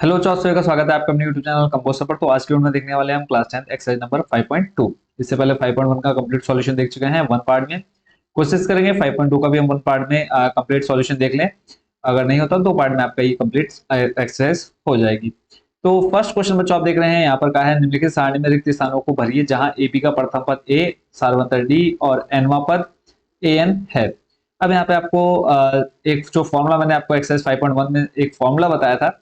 Hello दोस्तों का स्वागत है आपका अपने यूट्यूब चैनल कंपोस्टर पर। तो आज की वीडियो में देखने वाले हैं हम क्लास 10 एक्सरसाइज नंबर 5.2। इससे पहले 5.1 का कंप्लीट सॉल्यूशन देख चुके हैं वन पार्ट में। कोशिश करेंगे 5.2 का भी हम वन पार्ट में कंप्लीट सॉल्यूशन देख लें। अगर नहीं होता दो पार्ट में आपका ये कंप्लीट एक्सरसाइज हो जाएगी। तो फर्स्ट क्वेश्चन बच्चों आप देख रहे हैं यहाँ पर कहा है निम्नलिखित सारणी में रिक्त स्थानों को भरिए जहां एपी का प्रथम पद ए, सारवंतर डी और एनवा पद ए एन है। अब यहाँ पे आपको एक जो फॉर्मूला मैंने आपको एक्सरसाइज 5.1 में एक फॉर्मूला बताया था,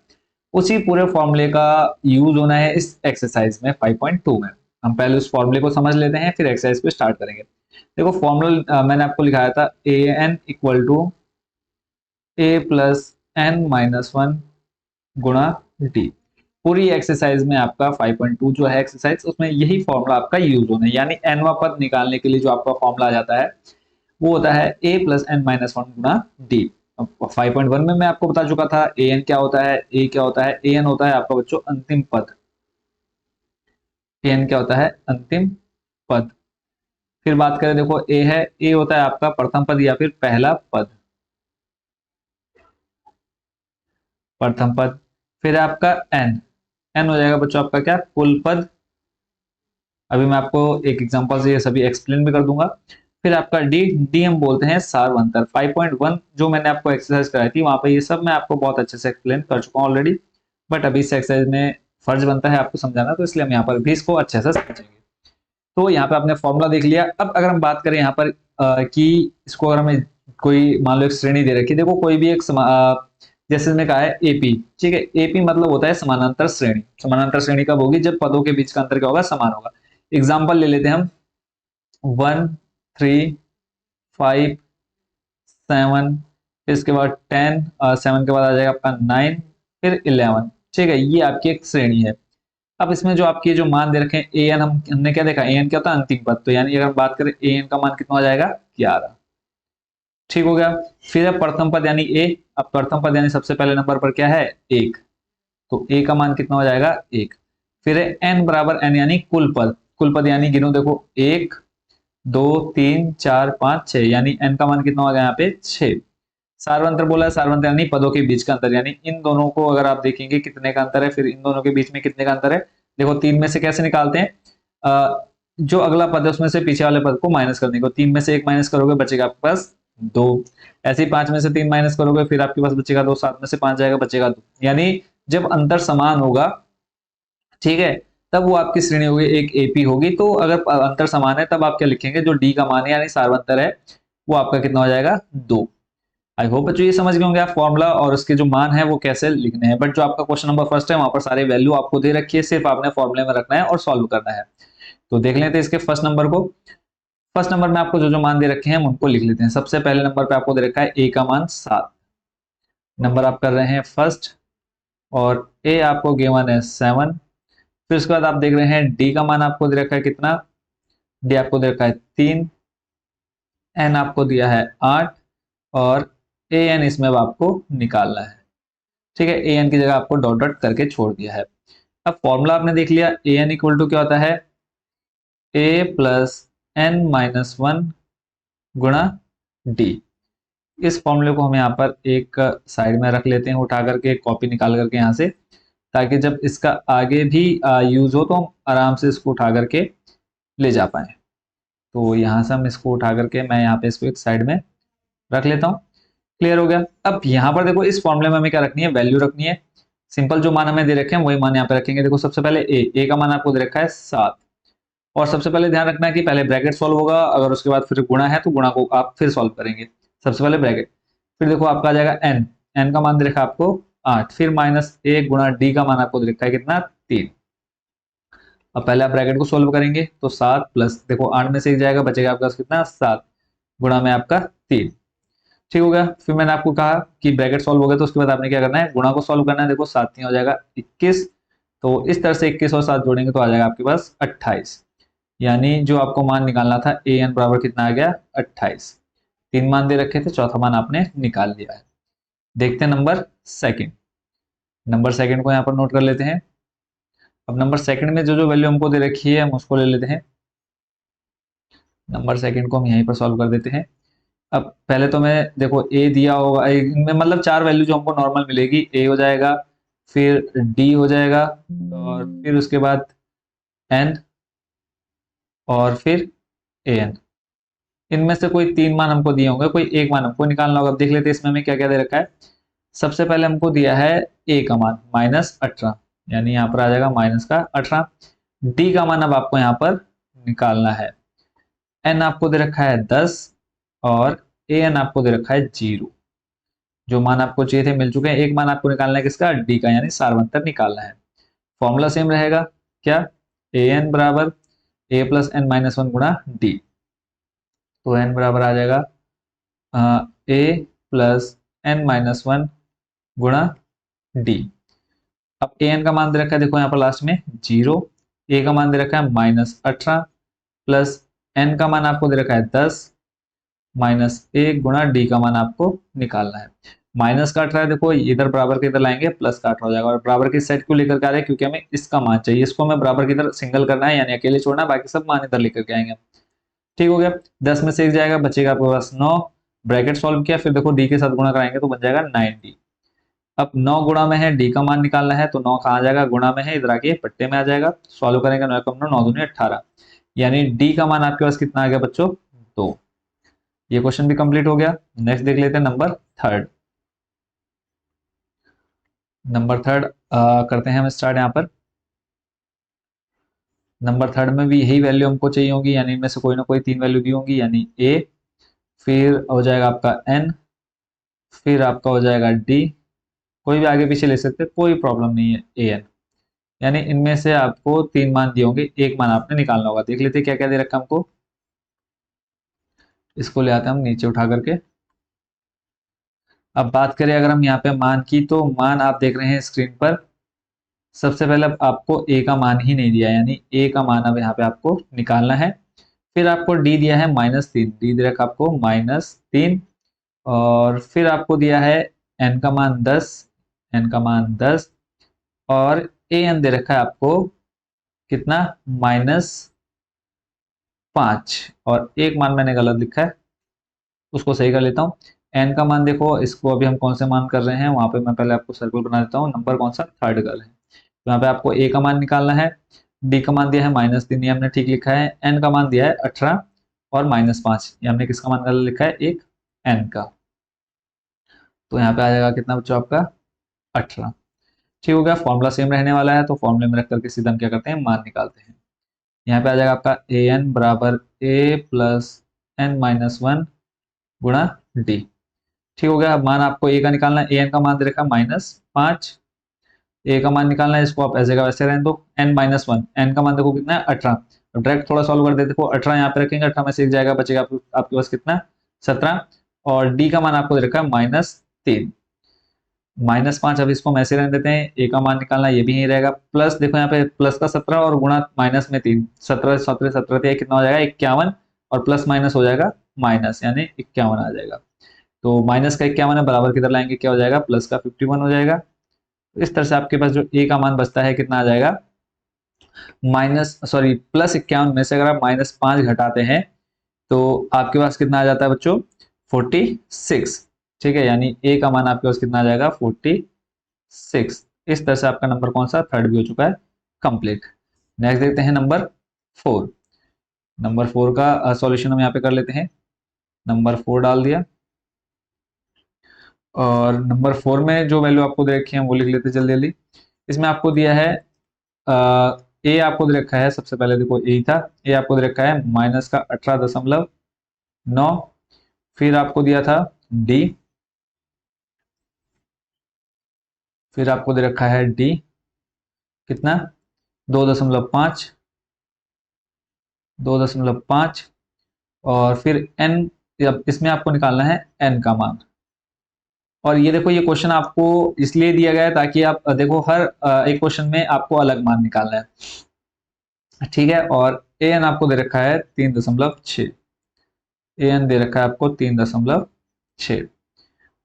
उसी पूरे फॉर्मूले का यूज होना है इस एक्सरसाइज में 5.2 में। हम पहले उस फॉर्मूले को समझ लेते हैं फिर एक्सरसाइज को स्टार्ट करेंगे। देखो फॉर्मूला मैंने आपको लिखाया था A N equal to A plus N minus one गुणा डी। पूरी एक्सरसाइज में आपका 5.2 जो है एक्सरसाइज उसमें यही फॉर्मूला आपका यूज होना है, यानी एनवा पद निकालने के लिए जो आपका फॉर्मूला आ जाता है वो होता है ए प्लस एन माइनस वन गुणा डी। 5.1 में मैं आपको बता चुका था ए एन क्या होता है, ए क्या होता है। ए एन होता है आपका बच्चों अंतिम पद। ए एन क्या होता है? अंतिम पद। फिर बात करें, देखो ए है, ए होता है आपका प्रथम पद या फिर पहला पद, प्रथम पद। फिर आपका एन, एन हो जाएगा बच्चों आपका क्या? कुल पद। अभी मैं आपको एक एग्जांपल से ये सभी एक्सप्लेन भी कर दूंगा। फिर आपका डी, डी हम बोलते हैं सारवंतर। 5.1 जो मैंने आपको एक्सरसाइज कराई थी वहां पे ये सब मैं आपको बहुत अच्छे से एक्सप्लेन कर चुका हूँ ऑलरेडी, बट अभी इस एक्सरसाइज में फर्ज बनता है आपको समझाना, तो इसलिए हम यहाँ पर भी इसको अच्छे से समझेंगे। तो यहाँ पे आपने फॉर्मूला देख लिया। अब अगर हम बात करें यहाँ पर कि इसको अगर हमें कोई मान लो एक श्रेणी दे रखी है, देखो कोई भी एक जैसे मैंने कहा है एपी, ठीक है। एपी मतलब होता है समानांतर श्रेणी। समानांतर श्रेणी कब होगी? जब पदों के बीच का अंतर क्या होगा? समान होगा। एग्जाम्पल ले लेते हैं हम 1 3 5 7, फिर इसके बाद 10, 7 के बाद आ जाएगा आपका 9, फिर 11, ठीक है। ये आपकी एक श्रेणी है। अब इसमें जो आपके जो मान दे रखे हैं ए एन, हमने क्या देखा? ए एन क्या होता है? अंतिम पद। तो यानी अगर हम बात करें ए एन का मान कितना हो जाएगा? 11, ठीक हो गया। फिर अब प्रथम पद यानी ए। अब प्रथम पद यानी सबसे पहले नंबर पर क्या है? 1, तो ए का मान कितना हो जाएगा? 1। फिर एन बराबर एन यानी कुल पद। कुल पद यानी गिनो, देखो 1 2 3 4 5 6, यानी एन का मान कितना हो गया यहाँ पे? 6। सारवंतर बोला है, सारवंतर यानी पदों के बीच का अंतर, यानी इन दोनों को अगर आप देखेंगे कितने का अंतर है, फिर इन दोनों के बीच में कितने का अंतर है। देखो 3 में से कैसे निकालते हैं? जो अगला पद है उसमें से पीछे वाले पद को माइनस करने को, 3 में से 1 माइनस करोगे बचेगा आपके पास 2। ऐसे ही 5 में से 3 माइनस करोगे फिर आपके पास बचेगा 2, 7 में से 5 जाएगा बचेगा 2। यानी जब अंतर समान होगा, ठीक है, तब वो आपकी श्रेणी होगी, एक एपी होगी। तो अगर अंतर समान है तब आप क्या लिखेंगे? जो डी का मान है यानी सारवंतर है वो आपका कितना हो जाएगा? 2। आई होप बच्चों ये समझ गए होंगे आप फॉर्मूला और उसके जो मान है वो कैसे लिखने हैं। बट जो आपका क्वेश्चन नंबर फर्स्ट है वहां पर सारे वैल्यू आपको दे रखी है, सिर्फ आपने फॉर्मूले में रखना है और सॉल्व करना है। तो देख लेते हैं इसके फर्स्ट नंबर को। फर्स्ट नंबर में आपको जो जो मान दे रखे हैं हम उनको लिख लेते हैं। सबसे पहले नंबर पे आपको दे रखा है ए का मान 7, नंबर आप कर रहे हैं फर्स्ट, और ए आपको गिवन है 7। फिर उसके बाद आप देख रहे हैं डी का मान आपको दे रखा है कितना? डी आपको दे रखा है 3, एन आपको दिया है 8, और ए एन इसमें अब आपको निकालना है, ठीक है। ए एन की जगह आपको डॉट डॉट करके छोड़ दिया है। अब फॉर्मूला आपने देख लिया, ए एन इक्वल टू क्या होता है? ए प्लस एन माइनस वन गुणा डी। इस फॉर्मूले को हम यहाँ पर एक साइड में रख लेते हैं, उठा करके कॉपी निकाल करके यहाँ से, ताकि जब इसका आगे भी यूज हो तो हम आराम से इसको उठा करके ले जा पाए। तो यहाँ से हम इसको उठा करके मैं यहाँ पे इसको एक साइड में रख लेता हूँ। क्लियर हो गया। अब यहाँ पर देखो इस फॉर्मूले में हमें क्या रखनी है? वैल्यू रखनी है। सिंपल जो मान हमें दे रखे हैं वही मान यहाँ पे रखेंगे। देखो सबसे पहले ए का मान आपको दे रखा है 7, और सबसे पहले ध्यान रखना है कि पहले ब्रैकेट सॉल्व होगा, अगर उसके बाद फिर गुणा है तो गुणा को आप फिर सॉल्व करेंगे। सबसे पहले ब्रैकेट, फिर देखो आपका आ जाएगा एन, एन का मान दे रखा है आपको 8, फिर माइनस 1 गुणा डी का मान आपको दे रखा है कितना? 3। अब पहले आप ब्रैकेट को सोल्व करेंगे तो 7 प्लस, देखो 8 में से 1 जाएगा बचेगा आपका कितना? 7 गुणा में आपका 3, ठीक हो गया। फिर मैंने आपको कहा कि ब्रैकेट सॉल्व हो गया तो उसके बाद आपने क्या करना है? गुणा को सॉल्व करना है। देखो 7 3 हो जाएगा 21, तो इस तरह से 21 और 7 जोड़ेंगे तो आ जाएगा आपके पास 28। यानी जो आपको मान निकालना था ए एन बराबर कितना आ गया? 28। 3 मान दे रखे थे, चौथा मान आपने निकाल लिया है। देखते हैं नंबर सेकंड। नंबर सेकंड को यहाँ पर नोट कर लेते हैं। अब नंबर सेकंड में जो जो वैल्यू हमको दे रखी है हम उसको ले लेते हैं। नंबर सेकंड को हम यहीं पर सॉल्व कर देते हैं। अब पहले तो मैं देखो ए दिया होगा, इनमें मतलब 4 वैल्यू जो हमको नॉर्मल मिलेगी, ए हो जाएगा, फिर डी हो जाएगा, और फिर उसके बाद एन, और फिर ए एन। इनमें से कोई 3 मान हमको दिए होंगे, कोई एक मान हमको निकालना होगा। अब देख लेते हैं इसमें हमें क्या क्या दे रखा है। सबसे पहले हमको दिया है ए का मान -18, यानी यहाँ पर आ जाएगा -18। डी का मान अब आपको यहाँ पर निकालना है। एन आपको दे रखा है 10, और ए एन आपको दे रखा है 0। जो मान आपको चाहिए थे मिल चुके हैं। एक मान आपको निकालना है किसका, डी का, यानी सार्वंतर निकालना है। फॉर्मूला सेम रहेगा क्या, ए एन बराबर ए प्लस एन माइनस वन गुणा डी। तो एन बराबर आ जाएगा ए प्लस एन माइनस वन गुणा डी। अब ए एन का मान दे रखा है, देखो यहाँ पर लास्ट में 0, ए का मान दे रखा है -18, प्लस एन का मान आपको दे रखा है 10, -1 गुणा डी का मान आपको निकालना है। माइनस काट रहा है, देखो इधर बराबर के इधर लाएंगे, प्लस काट हो जाएगा। और बराबर की साइड क्यों लेकर के आ रहे हैं, क्योंकि हमें इसका मान चाहिए, इसको हमें बराबर की इधर सिंगल करना है, यानी अकेले छोड़ना है, बाकी सब मान इधर लेकर के आएंगे। ठीक हो गया, 10 में से 1 जाएगा, बचेगा आपके पास 9। ब्रैकेट सॉल्व किया, फिर देखो डी के साथ गुणा कराएंगे तो बन जाएगा 9d। अब 9 गुणा में है, डी का मान निकालना है, तो 9 कहाँ आ जाएगा, गुणा में है, इधर आके पट्टे में आ जाएगा। सॉल्व करेंगे, 9 कम 9, 9 दूनी 18, यानी डी का मान आपके पास कितना आ गया बच्चों, 2। ये क्वेश्चन भी कंप्लीट हो गया। नेक्स्ट देख लेते हैं नंबर थर्ड। नंबर थर्ड करते हैं हम स्टार्ट। यहाँ पर नंबर थर्ड में भी यही वैल्यू हमको चाहिए होगी, यानी इनमें से कोई ना कोई 3 वैल्यू दी होंगी, यानी ए, फिर हो जाएगा आपका एन, फिर आपका हो जाएगा डी। कोई भी आगे पीछे ले सकते, कोई प्रॉब्लम नहीं है, ए एन। यानी इनमें से आपको 3 मान दिए होंगे, एक मान आपने निकालना होगा। देख लेते क्या क्या दे रखा है हमको। इसको ले आते हैं हम नीचे उठा करके। अब बात करें अगर हम यहाँ पे मान की, तो मान आप देख रहे हैं स्क्रीन पर। सबसे पहले आपको ए का मान ही नहीं दिया, यानी ए का मान अब यहाँ पे आपको निकालना है। फिर आपको डी दिया है -3, डी दे रखा आपको -3, और फिर आपको दिया है एन का मान 10, एन का मान 10, और ए एन दे रखा है आपको कितना, -5। और एक मान मैंने गलत लिखा है, उसको सही कर लेता हूँ। एन का मान देखो, इसको अभी हम कौन से मान कर रहे हैं, वहां पे मैं पहले आपको सर्कल बना देता हूँ। नंबर कौन सा, थर्ड कर है। तो यहाँ पे आपको ए का मान निकालना है। डी का मान दिया है -3, ये हमने ठीक लिखा है। एन का मान दिया है 18, और -5, ये हमने किसका मान गलत लिखा है, एक एन का। तो यहाँ पे आ जाएगा कितना बच्चों आपका, 18। ठीक हो गया, फॉर्मूला सेम रहने वाला है, तो फॉर्मूले में रख करके सीधा हम क्या करते हैं, मान निकालते हैं। यहाँ पे आ जाएगा आपका ए एन बराबर ए प्लस एन माइनस वन गुणा डी। ठीक हो गया। अब मान आपको ए का निकालना है, ए एन का मान दे रखा -5, ए का मान निकालना है, इसको आप ऐसे का वैसे रहने दो। एन -1, एन का मान देखो कितना है, 18। डायरेक्ट थोड़ा सॉल्व कर देते, देखो 18 यहाँ पे रखेंगे, 18 में से 1 जाएगा, बचेगा आपके पास कितना, 17। और डी का मान आपको दे रखा है -3, -5। अब इसको हम ऐसे रहने देते हैं। ए का मान निकालना है, ये भी यही रहेगा। प्लस देखो यहाँ पे प्लस का 17 और गुणा माइनस में 3, 17 17 17 कितना हो जाएगा, 51, और प्लस माइनस हो जाएगा माइनस, यानी 51 आ जाएगा। तो माइनस का 51 है, बराबर किधर लाएंगे, क्या हो जाएगा, प्लस का 51 हो जाएगा। तो इस तरह से आपके पास जो ए का मान बचता है कितना आ जाएगा, +51 में से अगर आप -5 घटाते हैं तो आपके पास कितना आ जाता है बच्चों, 46। ठीक है, यानी ए का मान आपके पास कितना आ जाएगा, 46। इस तरह से आपका नंबर कौन सा, थर्ड भी हो चुका है कंप्लीट। नेक्स्ट देखते हैं नंबर 4। नंबर 4 का सॉल्यूशन हम यहाँ पे कर लेते हैं। नंबर 4 डाल दिया, और नंबर 4 में जो वैल्यू आपको दे रखी है वो लिख लेते जल्दी जल्दी। इसमें आपको दिया है ए आपको दे रखा है, सबसे पहले देखो ए था, ए आपको दे रखा है -18.9। फिर आपको दिया था डी, फिर आपको दे रखा है डी कितना, 2.5, 2.5। और फिर एन, इसमें आपको निकालना है एन का मान। और ये देखो, ये क्वेश्चन आपको इसलिए दिया गया है ताकि आप देखो हर एक क्वेश्चन में आपको अलग मान निकालना है। ठीक है, और ए एन आपको दे रखा है 3.6, ए एन दे रखा है आपको 3.6।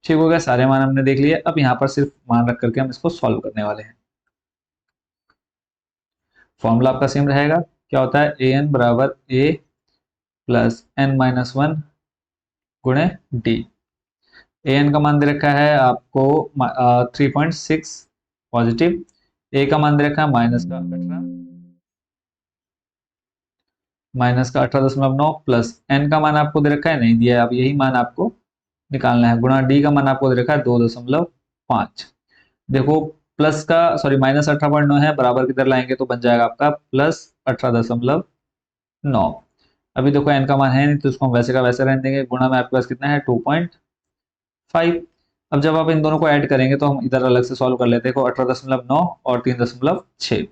ठीक हो गया, सारे मान हमने देख लिए। अब यहाँ पर सिर्फ मान रख करके हम इसको सॉल्व करने वाले हैं। फॉर्मूला आपका सेम रहेगा, क्या होता है, ए एन बराबर ए प्लस एन माइनस वन गुणे डी। ए एन का मान दे रखा है आपको 3.6, पॉजिटिव, ए का मान दे रखा है -18.9 प्लस एन का मान आपको दे रखा है, नहीं दिया है, अब यही मान आपको निकालना है, गुणा डी का मान आपको दे रखा है 2.5। देखो प्लस का सॉरी -18.9 है, बराबर किधर लाएंगे तो बन जाएगा आपका +18.9। अभी देखो एन का मान है नहीं तो उसको हम वैसे का वैसे रहने देंगे, गुणा में आपके पास कितना है 2.5। अब जब आप इन दोनों को ऐड करेंगे तो हम इधर अलग से सॉल्व कर लेते हैं। देखो 18.9 और 3.6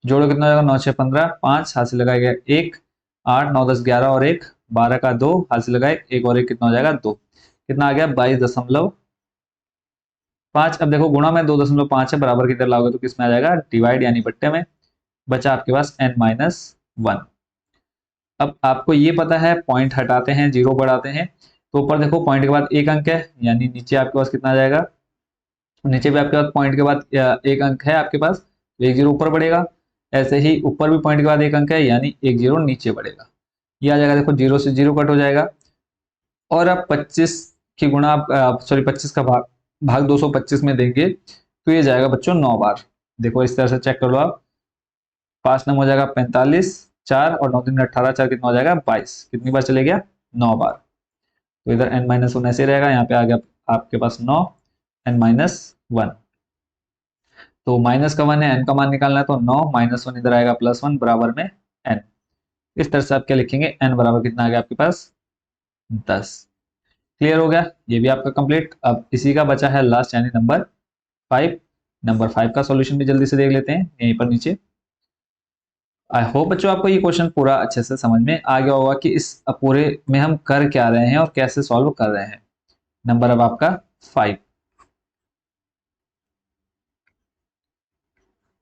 जोड़ो कितना हो जाएगा, 9 6 15, 5 हाथ से लगाया गया 1, 8 9 10 11 और 1 12 का 2 हाथ से लगाए 1 और 1 कितना हो जाएगा 2, कितना आ गया 22.5। अब देखो गुणा में 2.5 है, बराबर किधर लाओगे तो किसमें आ जाएगा, डिवाइड यानी बट्टे में, बचा आपके पास n-1। अब आपको ये पता है पॉइंट हटाते हैं जीरो बढ़ाते हैं, तो ऊपर देखो पॉइंट के बाद एक अंक है, यानी नीचे आपके पास कितना आ जाएगा, नीचे भी आपके पास पॉइंट के बाद एक अंक है आपके पास, तो एक जीरो ऊपर बढ़ेगा। ऐसे ही ऊपर भी पॉइंट के बाद एक अंक है, यानी एक जीरो नीचे बढ़ेगा। ये आ जाएगा, देखो जीरो से जीरो कट हो जाएगा। और अब 25 की गुणा सॉरी 25 का भाग भाग 225 में देंगे तो ये जाएगा बच्चों 9 बार। देखो इस तरह से चेक कर लो आप, 5 नंबर हो जाएगा 45, 4 और 9 दिन 18, 4 कितना हो जाएगा 22, कितनी बार चले गया 9 बार। तो इधर n-1 ऐसे रहेगा, यहाँ पे आ गया आपके पास 9 n-1। तो माइनस का वन है, एन का मान निकालना है, तो 9 -1 इधर आएगा +1 बराबर में n। इस तरह से आप क्या लिखेंगे, n बराबर कितना आ गया आपके पास 10। क्लियर हो गया, ये भी आपका कंप्लीट। अब इसी का बचा है लास्ट यानी नंबर 5। नंबर 5 का सॉल्यूशन भी जल्दी से देख लेते हैं यहीं पर नीचे। आई होप बच्चों आपको ये क्वेश्चन पूरा अच्छे से समझ में आ गया होगा कि इस पूरे में हम कर क्या रहे हैं और कैसे सॉल्व कर रहे हैं। नंबर अब आपका 5।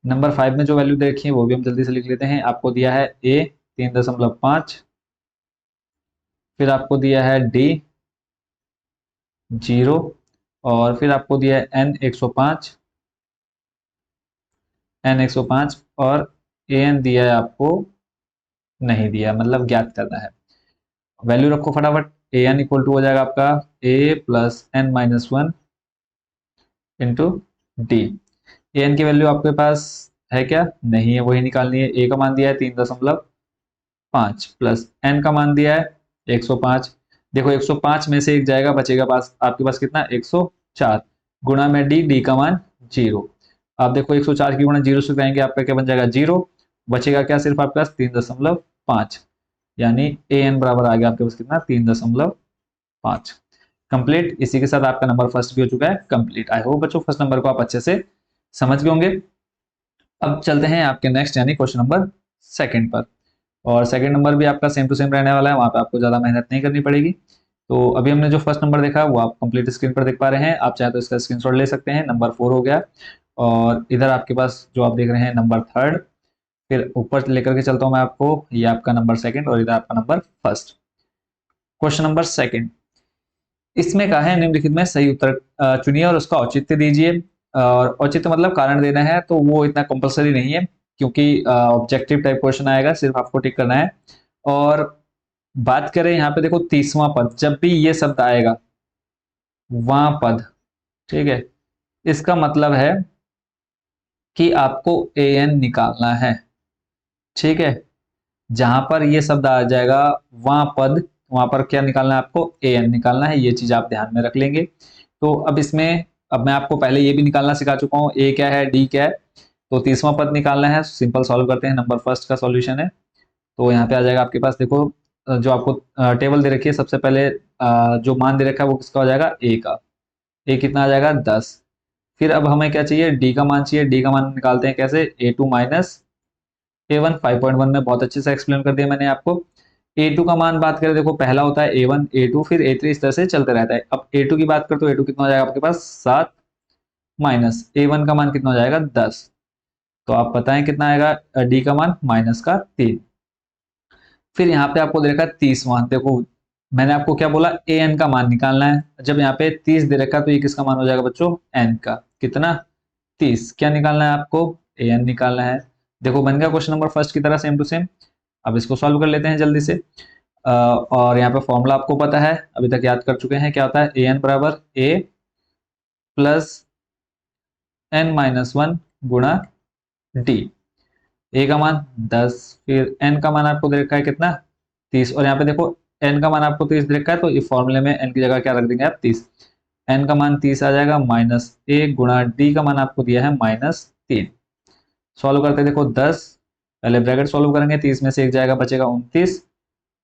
नंबर 5 में जो वैल्यू दे रखी है वो भी हम जल्दी से लिख लेते हैं। आपको दिया है a 3.5, फिर आपको दिया है d 0, और फिर आपको दिया है n 105, और an दिया है आपको नहीं दिया, मतलब ज्ञात करना है। वैल्यू रखो फटाफट, an इक्वल टू हो जाएगा आपका a plus n-1 into D. an की वैल्यू आपके पास है क्या, नहीं है, वही निकालनी है। a का मान दिया है 3.5 प्लस n का मान दिया है 105। देखो 105 में से एक जाएगा, बचेगा पास आपके पास कितना 104, गुणा में डी का मान 0। आप देखो 104 की गुणा 0 से करेंगे आपका क्या बन जाएगा 0, बचेगा क्या सिर्फ आपके पास 3.5, यानी an बराबर आ गया आपके पास कितना 3.5। कंप्लीट। इसी के साथ आपका नंबर फर्स्ट भी हो चुका है कंप्लीट। आई होप बच्चों फर्स्ट नंबर को आप अच्छे से समझ गए होंगे। अब चलते हैं आपके नेक्स्ट यानी क्वेश्चन नंबर सेकंड पर। और सेकंड नंबर भी आपका सेम टू सेम रहने वाला है, वहां पे आपको ज्यादा मेहनत नहीं करनी पड़ेगी। तो अभी हमने जो फर्स्ट नंबर देखा वो आप कंप्लीट स्क्रीन पर देख पा रहे हैं, आप चाहे तो इसका स्क्रीनशॉट ले सकते हैं। नंबर 4 हो गया, और इधर आपके पास जो आप देख रहे हैं नंबर थर्ड, फिर ऊपर लेकर के चलता हूं मैं आपको, ये आपका नंबर सेकंड और इधर आपका number first. Question number second, इसमें कहा है निम्नलिखित में सही उत्तर चुनिए और उसका औचित्य दीजिए। और औचित्य मतलब कारण देना है, तो वो इतना कंपलसरी नहीं है, क्योंकि ऑब्जेक्टिव टाइप क्वेश्चन आएगा, सिर्फ आपको टिक करना है। और बात करें यहाँ पे देखो 30वां पद, जब भी ये शब्द आएगा वां पद, ठीक है, इसका मतलब है कि आपको an निकालना है। ठीक है, जहां पर ये शब्द आ जाएगा वहां पद, वहां पर क्या निकालना है आपको an निकालना है, ये चीज आप ध्यान में रख लेंगे। तो अब इसमें, अब मैं आपको पहले ये भी निकालना सिखा चुका हूँ, a क्या है d क्या है। तो 30वां पद निकालना है, सिंपल सॉल्व करते हैं। नंबर फर्स्ट का सॉल्यूशन है, तो यहाँ पे आ जाएगा आपके पास, देखो जो आपको टेबल दे रखी है, सबसे पहले जो मान दे रखा है वो किसका हो जाएगा a का। a कितना आ जाएगा 10। फिर अब हमें क्या चाहिए, d का मान चाहिए। d का मान निकालते हैं कैसे, a2 माइनस a1। 5.1 में बहुत अच्छे से एक्सप्लेन कर दिया मैंने आपको। a2 का मान बात करें, देखो पहला होता है a1 a2 फिर a3, इस तरह से चलते रहता है। अब a2 की बात करें तो a2 कितना हो जाएगा आपके पास 7, माइनस a1 का मान कितना हो जाएगा 10। तो आप बताएं कितना आएगा d का मान माइनस का 3। फिर यहाँ पे आपको दे रखा है 30वां, देखो मैंने आपको क्या बोला an का मान निकालना है। जब यहाँ पे 30 दे रखा है तो ये किसका मान हो जाएगा बच्चों n का, कितना 30। क्या निकालना है आपको an निकालना है। देखो बन गया क्वेश्चन नंबर फर्स्ट की तरह सेम टू सेम। अब इसको सॉल्व कर लेते हैं जल्दी से। और यहाँ पे फॉर्मूला आपको पता है, अभी तक याद कर चुके हैं, क्या होता है an बराबर a प्लस n-1 गुणा d। a का मान 10, फिर n का मान आपको दे रखा है कितना 30, और यहाँ पे देखो n का मान आपको 30 दे रखा है, तो इस फॉर्मूले में n की जगह क्या रख देंगे आप 30। n का मान 30 आ जाएगा -1 गुणा d का मान आपको दिया है -3। सॉल्व करते देखो 10, पहले ब्रैकेट सॉल्व करेंगे, 30 में से एक जाएगा बचेगा 29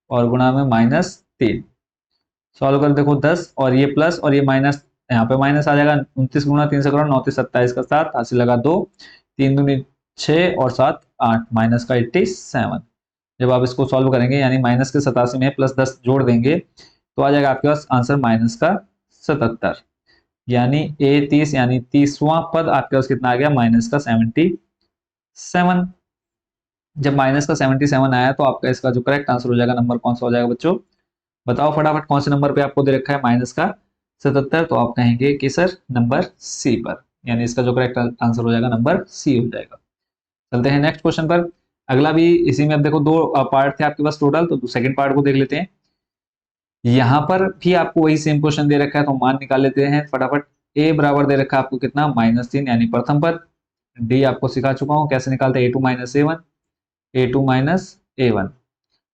और गुणा में -3। सॉल्व कर देखो 10 और ये प्लस और ये माइनस, यहाँ पे माइनस आ जाएगा। 29 गुणा 3 से करो 9 27 का 7, हासिल लगा 2, 3 दूनी 6 और 7 8, माइनस का 87। जब आप इसको सॉल्व करेंगे यानी माइनस के 87 में प्लस 10 जोड़ देंगे तो आ जाएगा आपके पास आंसर माइनस का 77, यानी ए 30 यानी 30वां पद आपके पास कितना आ गया माइनस का 77। जब माइनस का 77 आया तो आपका इसका जो करेक्ट आंसर हो जाएगा नंबर कौन सा हो जाएगा बच्चों, बताओ फटाफट कौन से नंबर पे आपको दे रखा है माइनस का 77। तो आप कहेंगे कि सर नंबर सी पर, यानी इसका जो करेक्ट आंसर हो जाएगा नंबर सी हो जाएगा। चलते हैं नेक्स्ट क्वेश्चन पर। अगला भी इसी में, अब देखो दो पार्ट थे आपके पास टोटल, तो सेकंड पार्ट को देख लेते हैं। यहां पर भी आपको वही सेम क्वेश्चन दे रखा है, तो मान निकाल लेते हैं फटाफट। ए बराबर दे रखा है आपको कितना -3 यानी प्रथम पद। डी आपको सिखा चुका हूं कैसे निकालते हैं, a2 - a1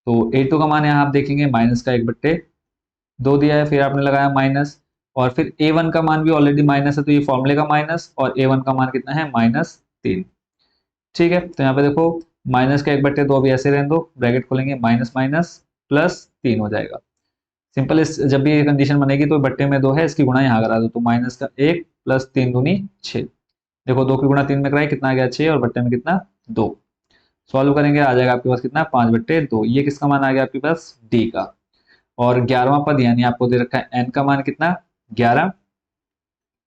तो a2 का मान यहाँ आप देखेंगे माइनस का 1/2 दिया है, फिर आपने लगाया माइनस, और फिर a1 का मान भी ऑलरेडी माइनस है तो ये फॉर्मूले का माइनस, और a1 का मान कितना है -3। ठीक है, तो यहाँ पे देखो माइनस का 1/2 अभी ऐसे रहने दो, ब्रैकेट खोलेंगे माइनस माइनस +3 हो जाएगा। सिंपल, इस जब भी ये कंडीशन बनेगी तो बट्टे में 2 है, इसकी गुणा यहाँ करा दो, तो माइनस का 1 + 3 दूनी 6। देखो 2 की गुणा 3 में कराए कितना आ गया 6, और बट्टे में कितना 2। सॉल्व करेंगे आ जाएगा आपके पास कितना 5/2। ये किसका मान आ गया आपके पास डी का। और 11वां पद यानी आपको दे रखा है एन का मान कितना 11,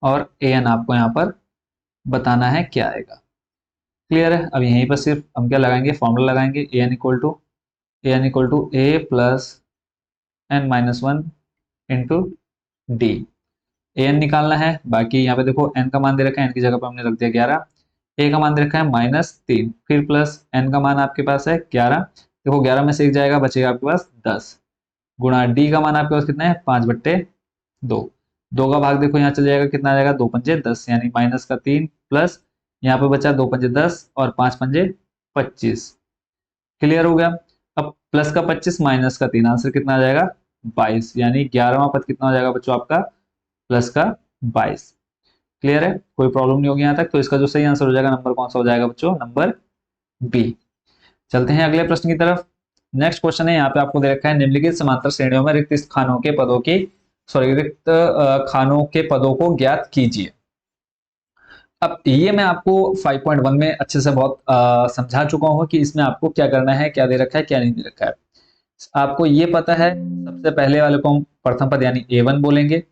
और ए एन आपको यहाँ पर बताना है क्या आएगा। क्लियर है। अब यहीं पर सिर्फ हम क्या लगाएंगे, फॉर्मूला लगाएंगे, ए plus n-1 into D. A N निकालना है, बाकी यहाँ पे देखो एन का मान दे रखा है, एन की जगह पर हमने रख दिया 11, ए का मान दे रखा है -3, फिर प्लस एन का मान आपके पास है 11, देखो 11 में से एक जाएगा बचेगा आपके पास 10, गुणा डी का मान आपके पास कितना है 5/2। 2 का भाग देखो यहाँ चल जाएगा, कितना आ जाएगा 2 पंजे 10 यानी माइनस का 3, प्लस यहाँ पे बचा 2 पंजे 10 और 5 पंजे 25। क्लियर हो गया। अब प्लस का 25 माइनस का 3, आंसर कितना आ जाएगा 22, यानी 11वां पद कितना हो जाएगा बच्चों आपका प्लस का 22। क्लियर है, कोई प्रॉब्लम नहीं होगी यहाँ तक। तो इसका जो सही आंसर हो जाएगा नंबर कौन सा हो जाएगा बच्चों, नंबर बी। चलते हैं अगले प्रश्न की तरफ। नेक्स्ट क्वेश्चन है, यहाँ पे आपको दे रखा है निम्नलिखित समांतर श्रेणियों में रिक्त खानों के पदों की रिक्त खानों के पदों को ज्ञात कीजिए। अब ये मैं आपको 5.1 में अच्छे से बहुत समझा चुका हूँ कि इसमें आपको क्या करना है, क्या दे रखा है क्या नहीं दे रखा है। आपको ये पता है, सबसे पहले वाले को हम प्रथम पद यानी a1 बोलेंगे,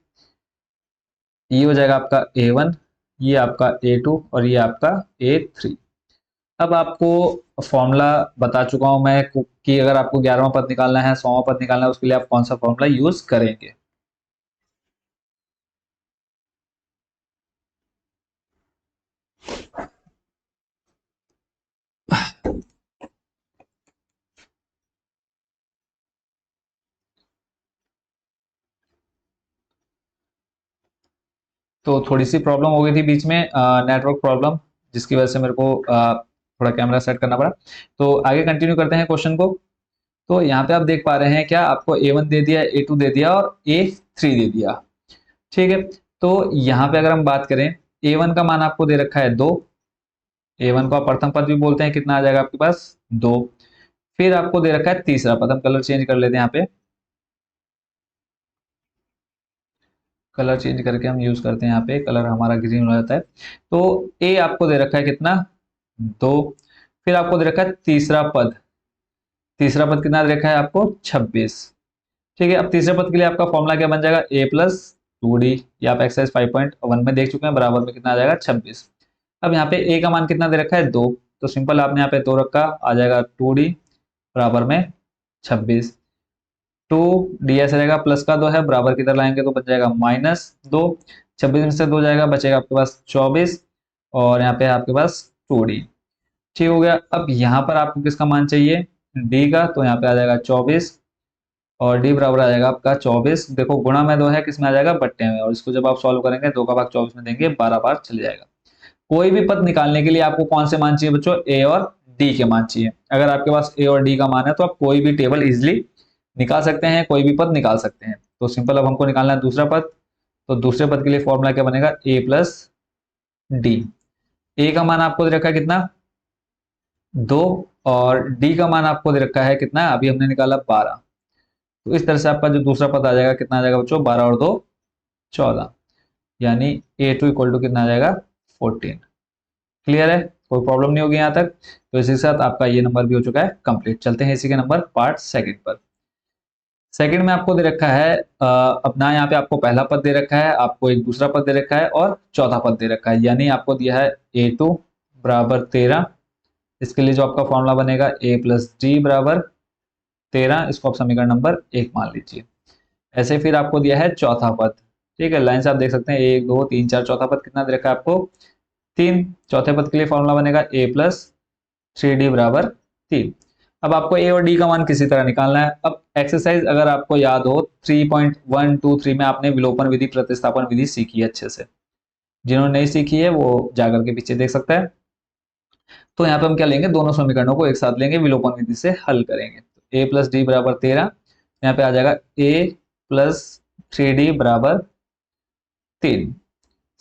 ये हो जाएगा आपका a1, ये आपका a2 और ये आपका a3। अब आपको फॉर्मूला बता चुका हूं मैं कि अगर आपको 11वां पद निकालना है 100वां पद निकालना है उसके लिए आप कौन सा फॉर्मूला यूज करेंगे। तो थोड़ी सी प्रॉब्लम हो गई थी बीच में, नेटवर्क प्रॉब्लम, जिसकी वजह से मेरे को थोड़ा कैमरा सेट करना पड़ा। तो आगे कंटिन्यू करते हैं क्वेश्चन को। तो यहाँ पे आप देख पा रहे हैं क्या, आपको a1 दे दिया, a2 दे दिया और a3 दे दिया। ठीक है, तो यहाँ पे अगर हम बात करें a1 का मान आपको दे रखा है 2, a1 को आप प्रथम पद भी बोलते हैं, कितना आ जाएगा आपके पास 2। फिर आपको दे रखा है तीसरा पद, हम कलर चेंज कर लेते हैं, यहाँ पे कलर चेंज करके हम यूज करते हैं, यहाँ पे कलर हमारा ग्रीन हो जाता है। तो ए आपको दे रखा है कितना 2, फिर आपको दे रखा है तीसरा पद, तीसरा पद कितना दे रखा है आपको 26। ठीक है, अब तीसरे पद के लिए आपका फॉर्मूला क्या बन जाएगा a+2d, ये आप एक्सरसाइज 5.1 में देख चुके हैं, बराबर में कितना आ जाएगा 26। अब यहाँ पे a का मान कितना दे रखा है 2, तो सिंपल आपने यहाँ पे 2 रखा, आ जाएगा 2d बराबर में 26। 2d ऐसे रहेगा, प्लस का 2 है, बराबर की तरह लाएंगे तो बच जाएगा -2, 26 में से 2 जाएगा बचेगा आपके पास 24, और यहाँ पे आपके पास 2d। ठीक हो गया। अब यहाँ पर आपको किसका मान चाहिए d का, तो यहाँ पे आ जाएगा 24, और d बराबर आ जाएगा आपका 24, देखो गुणा में 2 है, किस में आ जाएगा बट्टे में, और इसको जब आप सॉल्व करेंगे 2 का भाग 24 में देंगे 12 बार चले जाएगा। कोई भी पद निकालने के लिए आपको कौन से मान चाहिए बच्चों, ए और डी के मान चाहिए। अगर आपके पास ए और डी का मान है तो आप कोई भी टेबल इजिली निकाल सकते हैं, कोई भी पद निकाल सकते हैं। तो सिंपल, अब हमको निकालना है दूसरा पद। तो दूसरे पद के लिए फॉर्मूला क्या बनेगा, ए प्लस डी। ए का मान आपको दे रखा है कितना, 2, और डी का मान आपको दे रखा है कितना, अभी हमने निकाला 12। तो इस तरह से आपका जो दूसरा पद आ जाएगा कितना आ जाएगा बच्चों, 12 और 2 14, यानी A2 इक्वल टू कितना आ जाएगा, 14। क्लियर है, कोई प्रॉब्लम नहीं होगी यहाँ तक। तो इसी के साथ आपका ये नंबर भी हो चुका है कंप्लीट। चलते हैं इसी के नंबर पार्ट सेकंड पर। सेकंड में आपको दे रखा है अपना, यहाँ पे आपको पहला पद दे रखा है, आपको एक दूसरा पद दे रखा है और चौथा पद दे रखा है। यानी आपको दिया है A2 बराबर 13। इसके लिए जो आपका फॉर्मूला बनेगा A प्लस डी बराबर 13, इसको आप समीकरण नंबर 1 मान लीजिए। ऐसे फिर आपको दिया है चौथा पद, ठीक है, लाइन से आप देख सकते हैं 1 2 3 4, चौथा पद कितना दे रखा है आपको, 3। चौथे पद के लिए फॉर्मूला बनेगा A प्लस 3D बराबर 3। अब आपको ए और डी का मान किसी तरह निकालना है। अब एक्सरसाइज अगर आपको याद हो 3.123 में आपने विलोपन विधि प्रतिस्थापन विधि सीखी है अच्छे से। जिन्होंने नहीं सीखी है वो जाकर के पीछे देख सकता है। तो यहाँ पे हम क्या लेंगे, दोनों समीकरणों को एक साथ लेंगे, विलोपन विधि से हल करेंगे। तो ए प्लस डी बराबर 13, यहाँ पे आ जाएगा ए प्लस 3D बराबर 3।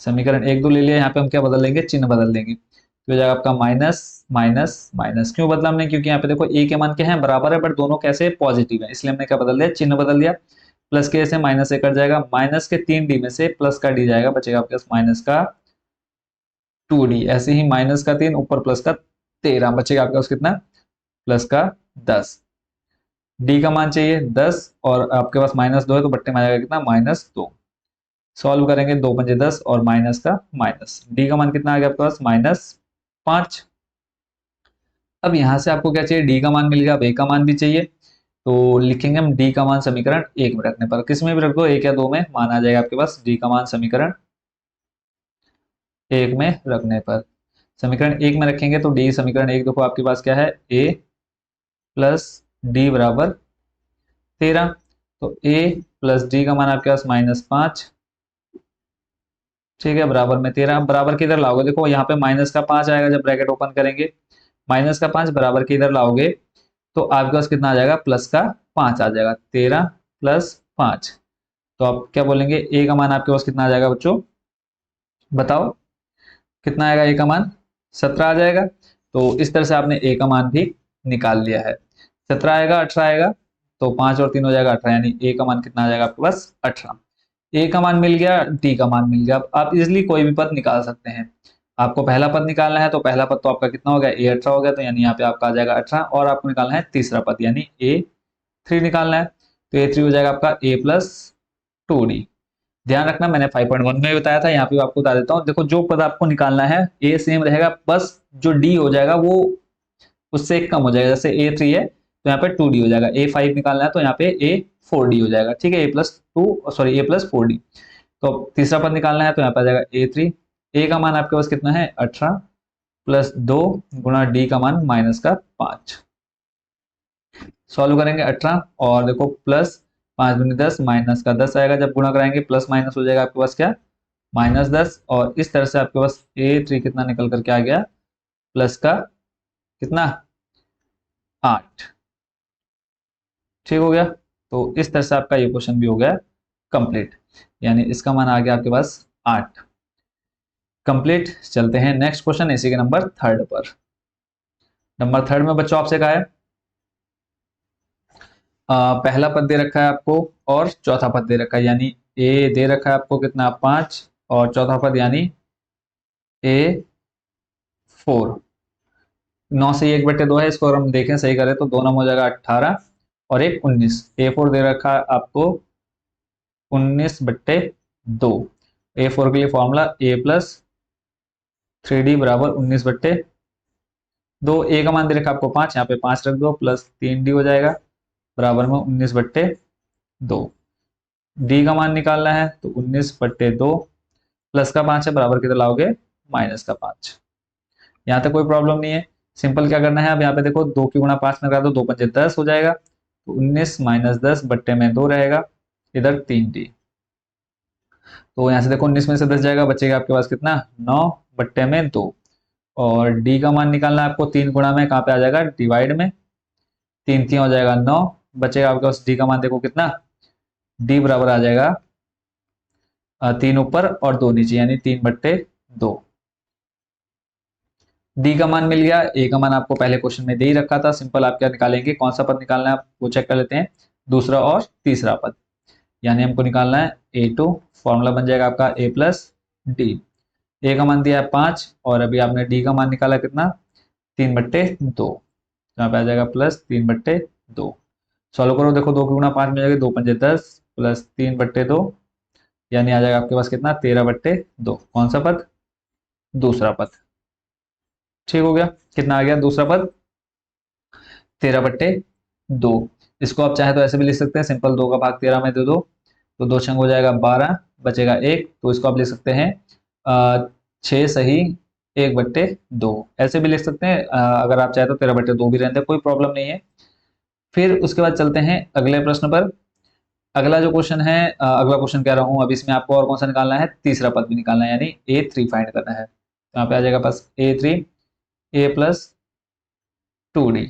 समीकरण 1 2 ले लिया, यहाँ पे हम क्या बदल लेंगे, चिन्ह बदल देंगे। तो हो जाएगा आपका माइनस माइनस माइनस। क्यों बदला हमने, क्योंकि यहाँ पे देखो ए के मान क्या है, बराबर है, बट दोनों कैसे पॉजिटिव है, इसलिए हमने क्या बदल दिया, चिन्ह बदल दिया। प्लस के से माइनस से कट जाएगा, माइनस के 3D में से प्लस का डी जाएगा, बचेगा आपके पास माइनस का 2D। ऐसे ही माइनस का 3 ऊपर प्लस का 13, बचेगा आपके पास कितना, प्लस का 10। डी का मान चाहिए 10 और आपके पास -2 है तो बट्टे में आ जाएगा कितना, -2। सॉल्व करेंगे, 2 पंजे 10 और माइनस का माइनस, डी का मान कितना आ गया आपके पास, -5। अब यहां से आपको क्या चाहिए, डी का मान मिल गया, अब ए का मान भी चाहिए। तो लिखेंगे हम डी का मान समीकरण 1 में रखने पर, किस में भी रख दो, 1 या 2 में मान आ जाएगा आपके पास, डी का मान समीकरण 1 में रखने पर। समीकरण 1 में रखेंगे तो डी समीकरण 1 देखो आपके पास क्या है, ए प्लस डी बराबर 13। तो ए प्लस डी का मान आपके पास -5, ठीक है, बराबर में 13। बराबर किधर लाओगे, देखो यहाँ पे माइनस का 5 आएगा जब ब्रैकेट ओपन करेंगे, माइनस का 5 बराबर के इधर लाओगे तो आपके पास कितना आ जाएगा, प्लस का 5 आ जाएगा, 13 प्लस 5। तो आप क्या बोलेंगे, ए का मान आपके पास कितना आ जाएगा बच्चों, बताओ कितना आएगा, ए का मान 17 आ जाएगा। तो इस तरह से आपने ए का मान भी निकाल लिया है। 17 आएगा, 18 आएगा, तो 5 और 3 हो जाएगा 18, यानी ए का मान कितना आ जाएगा आपके पास, 18। ए का मान मिल गया, डी का मान मिल गया। अब आप इजिली कोई भी पद निकाल सकते हैं। आपको पहला पद निकालना है तो पहला पद तो आपका कितना हो गया, ए 18 हो गया, तो यानी यहाँ पे आपका आ जाएगा 18। और आपको निकालना है तीसरा पद यानी A3 निकालना है, तो A3 हो जाएगा आपका A प्लस 2D। ध्यान रखना मैंने 5.1 में बताया था, यहाँ पे आपको बता देता हूँ। देखो जो पद आपको निकालना है A सेम रहेगा, बस जो D हो जाएगा वो उससे एक कम हो जाएगा। जैसे A3 है तो यहाँ पे 2D हो जाएगा, A5 निकालना है तो यहाँ पे A4D हो जाएगा, ठीक है, A+4D। तो तीसरा पद निकालना है तो यहाँ पे आ जाएगा A3। ए का मान आपके पास कितना है, 18 प्लस 2 गुणा डी का मान -5। सॉल्व करेंगे 18 और देखो प्लस 5 दूनी 10 माइनस का 10 आएगा, जब गुणा कराएंगे प्लस माइनस हो जाएगा आपके पास क्या, -10। और इस तरह से आपके पास A3 कितना निकल करके आ गया, प्लस का कितना 8। ठीक हो गया। तो इस तरह से आपका ये क्वेश्चन भी हो गया कंप्लीट, यानी इसका मान आ गया आपके पास 8। कंप्लीट। चलते हैं नेक्स्ट क्वेश्चन, इसी के नंबर 3 पर। नंबर 3 में बच्चों आपसे कहा है पहला पद दे रखा है आपको और चौथा पद दे रखा है, यानी ए दे रखा है आपको कितना 5 और चौथा पद यानी A4। 9 से 1/2 है, इसको अगर हम देखें सही करें तो 2 नंबर हो जाएगा 18 और 1 19। A4 दे रखा है आपको 19/2। A4 के लिए फॉर्मूला A प्लस 3D बराबर 19/2। ए का मान दे रखा आपको 5, यहाँ पे 5 रख दो, प्लस 3D हो जाएगा बराबर में 19/2। डी का मान निकालना है तो 19/2 प्लस का 5 है, बराबर किधर लाओगे, माइनस का 5। यहाँ तक कोई प्रॉब्लम नहीं है। सिंपल क्या करना है, अब यहाँ पे देखो 2 की गुणा 5 में करा दो, 2 पंजे 10 हो जाएगा, तो 19 - 10 बट्टे में 2 रहेगा, इधर 3D। तो यहाँ से देखो 19 में से 10 जाएगा, बचेगा आपके पास कितना 9 बट्टे में 2। और डी का मान निकालना है आपको 3 गुणा में, कहाँ पे आ जाएगा, डिवाइड में। 3 3 हो जाएगा 9, बचेगा आपके पास डी का मान, देखो कितना, डी बराबर आ जाएगा 3 ऊपर और 2 नीचे, यानी 3/2। डी का मान मिल गया। ए का मान आपको पहले क्वेश्चन में दे ही रखा था, सिंपल आप क्या निकालेंगे, कौन सा पद निकालना है आप वो चेक कर लेते हैं, दूसरा और तीसरा पद, यानी हमको निकालना है A2। फॉर्मूला बन जाएगा आपका A प्लस डी। ए का मान दिया है 5 और अभी आपने डी का मान निकाला कितना, 3/2, यहाँ पे आ जाएगा प्लस 3/2। सॉल्व करो, देखो 2 की गुणा 5 में जाएगा, 2 पंजे 10 प्लस 3/2, यानी आ जाएगा आपके पास कितना, 13/2। कौन सा पद, दूसरा पद। ठीक हो गया, कितना आ गया दूसरा पद, 13/2। इसको आप चाहे तो ऐसे भी लिख सकते हैं, सिंपल 2 का भाग 13 में दे दो तो 2 छंग हो जाएगा 12, बचेगा 1, तो इसको आप लिख सकते हैं 6 सही 1/2। ऐसे भी लिख सकते हैं, अगर आप चाहे तो 13/2 भी रहते हैं, कोई प्रॉब्लम नहीं है। फिर उसके बाद चलते हैं अगले प्रश्न पर। अगला जो क्वेश्चन है, अगला क्वेश्चन कह रहा हूँ, अब इसमें आपको और कौन सा निकालना है, तीसरा पद भी निकालना है, यानी A3 फाइंड करना है। तो यहाँ पे आ जाएगा पास A3 A प्लस 2D।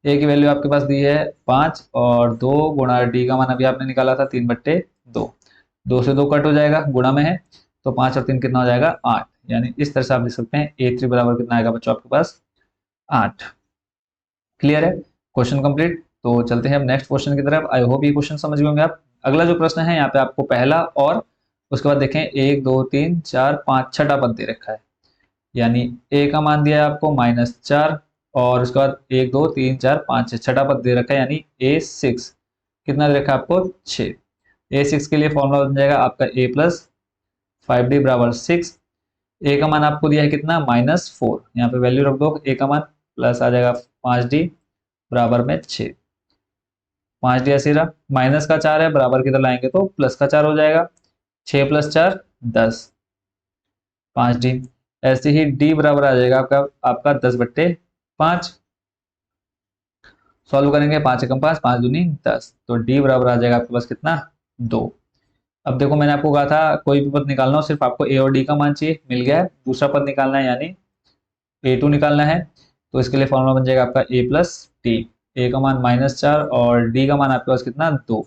ए की वैल्यू आपके पास दी है 5 और 2 गुणा डी का मान अभी आपने निकाला था 3/2। 2 से 2 कट हो जाएगा, गुणा में है तो 5 और 3 कितना हो जाएगा 8, यानी इस तरह से आप लिख सकते हैं A3 बराबर कितना आएगा बच्चों आपके पास 8। क्लियर है, क्वेश्चन कंप्लीट। तो चलते हैं अब नेक्स्ट क्वेश्चन की तरफ। आई होप ये क्वेश्चन समझ गए होंगे आप। अगला जो प्रश्न है यहाँ पे आपको पहला और उसके बाद देखें 1 2 3 4 5 छठा पद दे रखा है, यानी ए का मान दिया है आपको -4 और उसके बाद 1 2 3 4 5 छठा पद दे रखा है, यानी A6 कितना दे रखा है आपको 6। A6 के लिए फॉर्मूला बन जाएगा आपका A प्लस 5D बराबर 6। ए का मान आपको दिया है कितना -4, यहाँ पे वैल्यू रख दो ए का मान, प्लस आ जाएगा 5D बराबर में 6। 5D ऐसे रहा, माइनस का 4 है, बराबर किधर लाएंगे तो प्लस का 4 हो जाएगा, 6 + 4 10, 5D। ऐसे ही D बराबर आ जाएगा आपका 10/5। सॉल्व करेंगे, 5 एकम 5 5 दूनी 10, तो D बराबर आ जाएगा आपके पास कितना 2। अब देखो मैंने आपको कहा था कोई भी पद निकालना हो सिर्फ आपको A और D का मान चाहिए, मिल गया है। दूसरा पद निकालना है यानी A2 निकालना है, तो इसके लिए फॉर्मूला बन जाएगा आपका A प्लस डी। ए का मान -4 और डी का मान आपके पास कितना 2।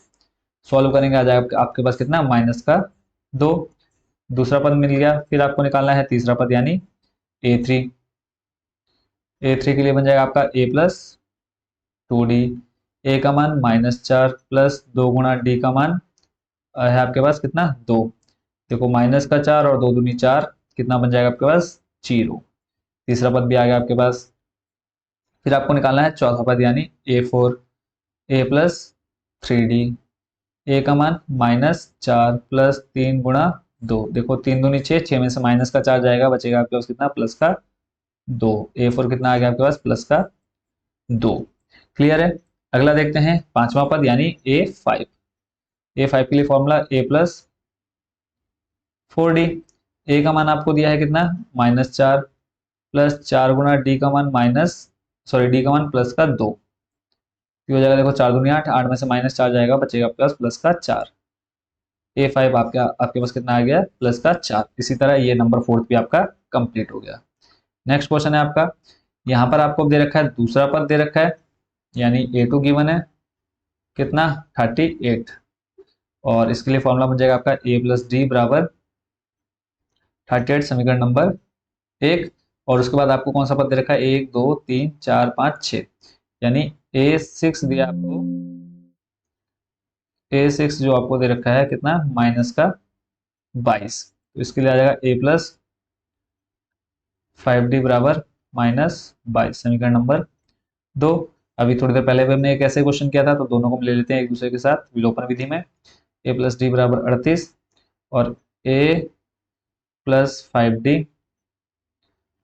सॉल्व करेंगे, आ जाएगा आपके पास कितना -2। दूसरा पद मिल गया, फिर आपको निकालना है तीसरा पद यानी A3। A3 के लिए बन जाएगा आपका A प्लस 2D। ए का मान -4 प्लस 2 गुणा डी का मान है आपके पास कितना 2। देखो माइनस का 4 और 2 दूनी 4, कितना बन जाएगा आपके पास 0। तीसरा पद भी आ गया आपके पास। फिर आपको निकालना है चौथा पद यानी A4 A प्लस 3D। ए का मान -4 प्लस 3 गुणा 2, देखो 3 दूनी 6, 6 में से माइनस का 4 जाएगा, बचेगा आपके पास कितना प्लस का 2। A4 कितना आ गया आपके पास प्लस का 2। क्लियर है, अगला देखते हैं पांचवा पद यानी A5। A5 के लिए फॉर्मूला A प्लस 4D। ए का मान आपको दिया है कितना -4 प्लस 4 गुणा डी का मान डी का मान प्लस का 2, हो जाएगा देखो 4 दूनी 8, 8 में से -4 जाएगा, बचेगा आपके पास प्लस का 4। A5 आपके पास कितना आ गया प्लस का 4। इसी तरह ये नंबर 4 भी आपका कंप्लीट हो गया। नेक्स्ट क्वेश्चन है आपका, यहाँ पर आपको दे रखा है दूसरा पद दे रखा है, यानी A2 गिवन है कितना 38 और इसके लिए फॉर्मूला बन जाएगा आपका A प्लस डी बराबर 38, समीकरण नंबर 1। और उसके बाद आपको कौन सा पद दे रखा है 1 2 3 4 5 6, यानी A6 दिया आपको, A6 जो आपको दे रखा है कितना -22, तो इसके लिए आ जाएगा A प्लस 5D बराबर -22, समीकरण नंबर 2। अभी थोड़ी देर पहले भी हमने एक ऐसे क्वेश्चन किया था, तो दोनों को हम ले लेते हैं एक दूसरे के साथ विलोपन विधि में। A प्लस डी बराबर 38 और A प्लस 5D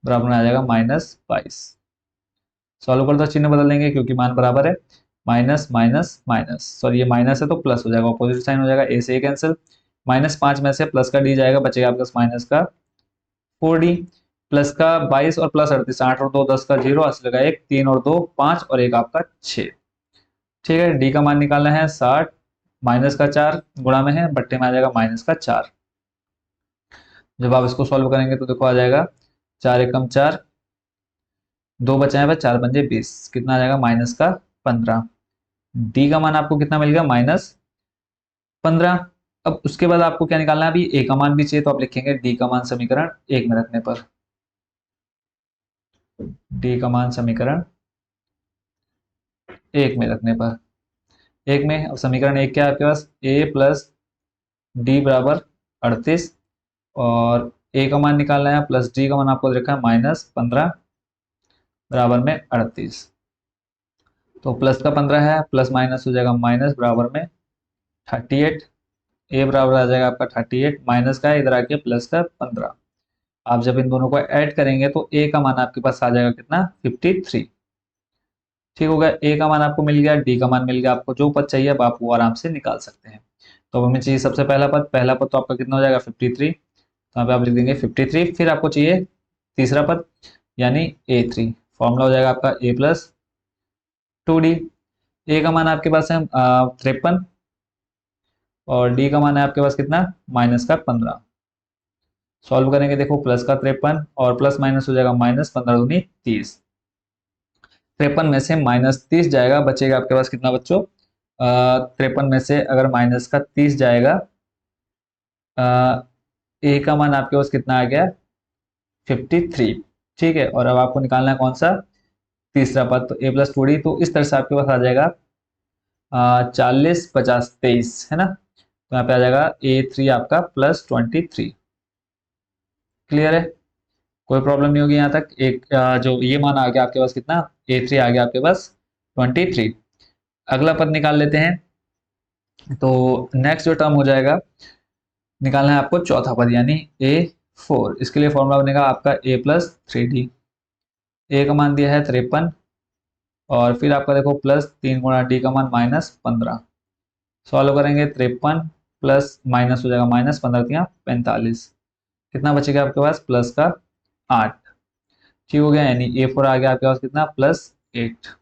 बराबर आ जाएगा -22। सॉल्व कर दो, चिन्ह बदल देंगे क्योंकि मान बराबर है, माइनस माइनस माइनस, सॉरी ये माइनस है तो प्लस हो जाएगा, ऑपोजिट साइन हो जाएगा, ए से ए कैंसिल, -5 में से प्लस का डी जाएगा, बचेगा आपके पास माइनस का 4D, प्लस का 22 और प्लस 38, 8 और 2 10 का 0, असली लगा 1, 3 और 2 5 और 1 आपका 6। ठीक है, डी का मान निकालना है 60, माइनस का 4 गुणा में है, बट्टे में आ जाएगा -4। जब आप इसको सॉल्व करेंगे तो देखो आ जाएगा 4 एकम 4, 2 बचा है, 4 पंजे 20, कितना आ जाएगा माइनस का 15। डी का मान आपको कितना मिलेगा -15। अब उसके बाद आपको क्या निकालना है, अभी ए का मान भी चाहिए, तो आप लिखेंगे डी का मान समीकरण 1 में रखने पर, डी का मान समीकरण 1 में रखने पर, एक में अब समीकरण 1 क्या है आपके पास, ए प्लस डी बराबर 38, और ए का मान निकालना है प्लस डी का मान आपको रखा है -15 बराबर में 38। तो प्लस का 15 है, प्लस माइनस हो जाएगा माइनस बराबर में 38। ए बराबर आ जाएगा आपका 38, माइनस का है इधर आके प्लस का 15। आप जब इन दोनों को ऐड करेंगे तो ए का मान आपके पास आ जाएगा कितना 53। ठीक हो गया, ए का मान आपको मिल गया, डी का मान मिल गया, आपको जो पद चाहिए अब आप वो आराम से निकाल सकते हैं। तो अब हमें चाहिए सबसे पहला पद तो आपका कितना हो जाएगा 53, तो यहाँ पे आप लिख देंगे 53। फिर आपको चाहिए तीसरा पद यानी A3, फॉर्मूला हो जाएगा आपका a प्लस 2d। ए का मान आपके पास है 53, और डी का मान है आपके पास कितना माइनस का 15। सॉल्व करेंगे, देखो प्लस का 53 और प्लस माइनस हो जाएगा -15 दूनी 30। 53 में से -30 जाएगा, बचेगा आपके पास कितना बच्चों, 53 में से अगर माइनस का 30 जाएगा, ए का मान आपके पास कितना आ गया 53। ठीक है, और अब आपको निकालना है कौन सा तीसरा पद, तो a प्लस 2d। तो इस तरह से आपके पास आ जाएगा 40 50 23, है ना। तो यहाँ पे आ जाएगा A3 आपका +23। क्लियर है, कोई प्रॉब्लम नहीं होगी यहाँ तक। एक जो ये मान आ गया आपके पास कितना A3 आ गया आपके पास 23। अगला पद निकाल लेते हैं। तो नेक्स्ट जो टर्म हो जाएगा, निकालना है आपको चौथा पद यानी A4। इसके लिए फॉर्मूला बनेगा आपका a प्लस 3d। ए का मान दिया है 53, और फिर आपका देखो प्लस 3 गुणा डी का मान -15। सॉल्व करेंगे, 53 प्लस माइनस हो जाएगा -15 45, कितना बचेगा आपके पास प्लस का 8। ठीक हो गया, यानी A4 आ गया आपके पास कितना +8।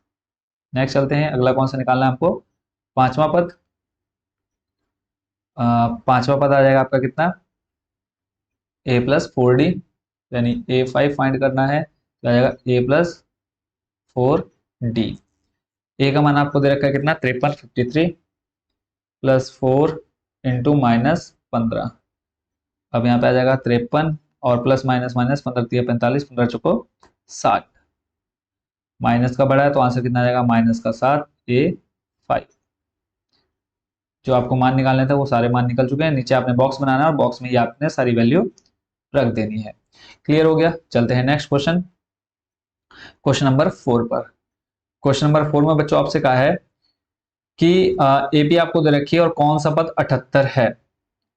नेक्स्ट चलते हैं, अगला कौन सा निकालना है आपको, पांचवा पद। पांचवा पद आ जाएगा आपका कितना a प्लस 4d, यानी A5 फाइंड करना है, तो आ जाएगा a प्लस 4d। ए का मान आपको दे रखा है कितना 53 53 प्लस 4 इंटू -15। अब यहाँ पे आ जाएगा 53 और प्लस माइनस माइनस 15 45, 15 चुको 60। माइनस का बड़ा है तो आंसर कितना आ जाएगा -7 A5। जो आपको मान निकालने थे वो सारे मान निकल चुके हैं। नीचे आपने बॉक्स बनाना है और बॉक्स में ही आपने सारी वैल्यू रख देनी है। क्लियर हो गया, चलते हैं नेक्स्ट क्वेश्चन, क्वेश्चन नंबर 4 पर। क्वेश्चन नंबर 4 में बच्चों आपसे कहा है कि ए बी आपको दे रखी है और कौन सा पद 78 है।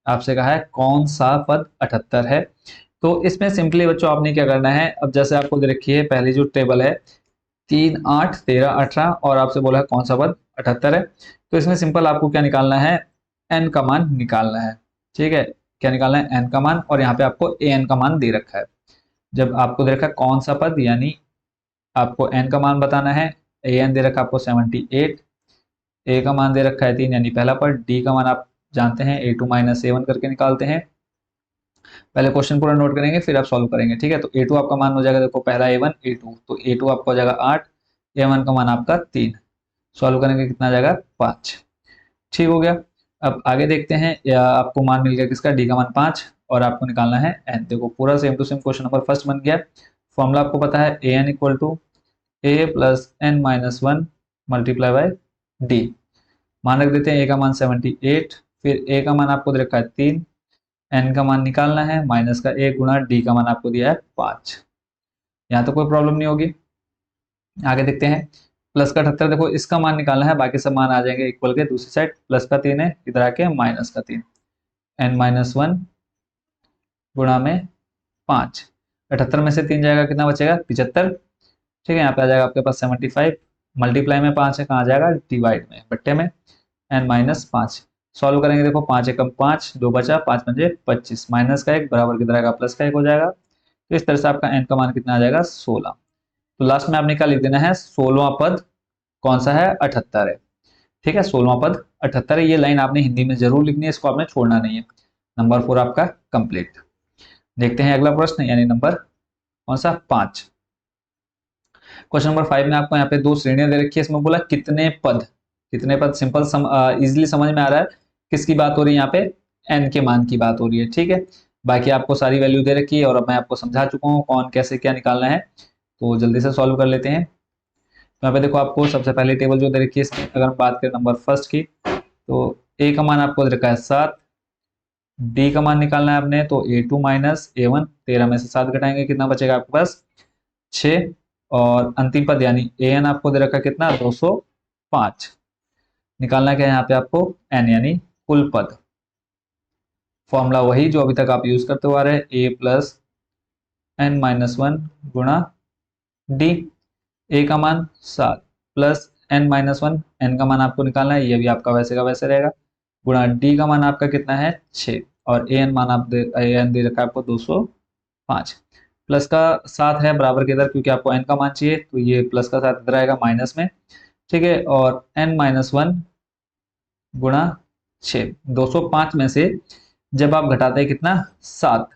आपसे कहा है कौन सा पद 78 है। तो इसमें सिंपली बच्चों आपने क्या करना है, अब जैसे आपको दे रखी है पहली जो टेबल है 3 8 13 18, और आपसे बोला है कौन सा पद 78 है। तो इसमें सिंपल आपको क्या निकालना है, एन का मान निकालना है। ठीक है, क्या निकालना है एन का मान, और यहाँ पे आपको ए एन का मान दे रखा है। जब आपको दे रखा है कौन सा पद, यानी आपको एन का मान बताना है। ए एन दे रखा है आपको 78, ए का मान दे रखा है 3 यानी पहला पद, डी का मान आप जानते हैं A2 - A1 करके निकालते हैं। पहले क्वेश्चन पूरा नोट करेंगे फिर आप सॉल्व करेंगे। ठीक है, तो A2 आपका मान हो जाएगा, देखो पहला A1 A2, तो A2 आपका हो जाएगा 8, A1 का मान आपका 3। सॉल्व करेंगे कितना आ जाएगा 5। ठीक हो गया, अब आगे देखते हैं, या आपको मान मिल गया किसका डी का मान 5, और आपको निकालना है एन। देखो पूरा same to same question number first बन गया। फॉर्मूला आपको पता है A N equal to a plus n minus 1 multiply by D. मान रख देते हैं, ए का मान 78, फिर ए का मान आपको दे रखा है 3, एन का मान निकालना है, माइनस का 1 गुणा डी का मान आपको दिया है 5। यहाँ तो कोई प्रॉब्लम नहीं होगी। आगे देखते हैं, प्लस का 78, देखो इसका मान निकालना है, बाकी सब मान आ जाएंगे इक्वल के दूसरी साइड। प्लस का 3 है, इधर आके माइनस का 3, n-1 गुणा में 5। 78 में से 3 जाएगा, कितना बचेगा 75। ठीक है, यहाँ पे आ जाएगा आपके पास 75, मल्टीप्लाई में 5 है, कहाँ जाएगा डिवाइड में बट्टे में n-5। सॉल्व करेंगे, देखो 5 एकम 5, 2 बचा, 5 पंजे 25, माइनस का 1 बराबर किधर आएगा प्लस का 1 हो जाएगा। तो इस तरह से आपका n का मान कितना आ जाएगा 16। तो लास्ट में आपने क्या लिख देना है, 16वां पद कौन सा है 78 है। ठीक है, 16वां पद 78 है। ये लाइन आपने हिंदी में जरूर लिखनी है, इसको आपने छोड़ना नहीं है। नंबर 4 आपका कंप्लीट। देखते हैं अगला प्रश्न, यानी नंबर कौन सा 5। क्वेश्चन नंबर 5 में आपको यहाँ पे दो श्रेणियां दे रखी है, इसमें बोला कितने पद, कितने पद सिंपल इजिली समझ में आ रहा है किसकी बात हो रही है यहाँ पे, एन के मान की बात हो रही है, ठीक है। बाकी आपको सारी वैल्यू दे रखी है और अब मैं आपको समझा चुका हूँ कौन कैसे क्या निकालना है, तो जल्दी से सॉल्व कर लेते हैं। तो यहाँ पे देखो आपको सबसे पहले टेबल जो दे रखी है इसकी अगर हम बात करें नंबर फर्स्ट की, तो ए का मान आपको दे रखा है 7, डी का मान निकालना है आपने, तो A2 माइनस A1, 13 में से 7 घटाएंगे कितना बचेगा आपके पास 6, और अंतिम पद यानी an आपको दे रखा है कितना 205। निकालना क्या है यहाँ पे आपको n यानी कुल पद। फॉर्मूला वही जो अभी तक आप यूज करते हुआ रहे, a प्लस n माइनस 1 गुणा d। a का मान 7 प्लस n माइनस 1, n का मान आपको निकालना है, ये भी आपका वैसे का वैसे रहेगा, गुणा d का मान आपका कितना है 6, और an मान आप an दे रखा है आपको 205। प्लस का 7 है बराबर के इधर, क्योंकि आपको n का मान चाहिए, तो ये प्लस का 7 इधर आएगा माइनस में, ठीक है। और n माइनस 1 गुणा 6, 205 में से जब आप घटाते हैं कितना 7,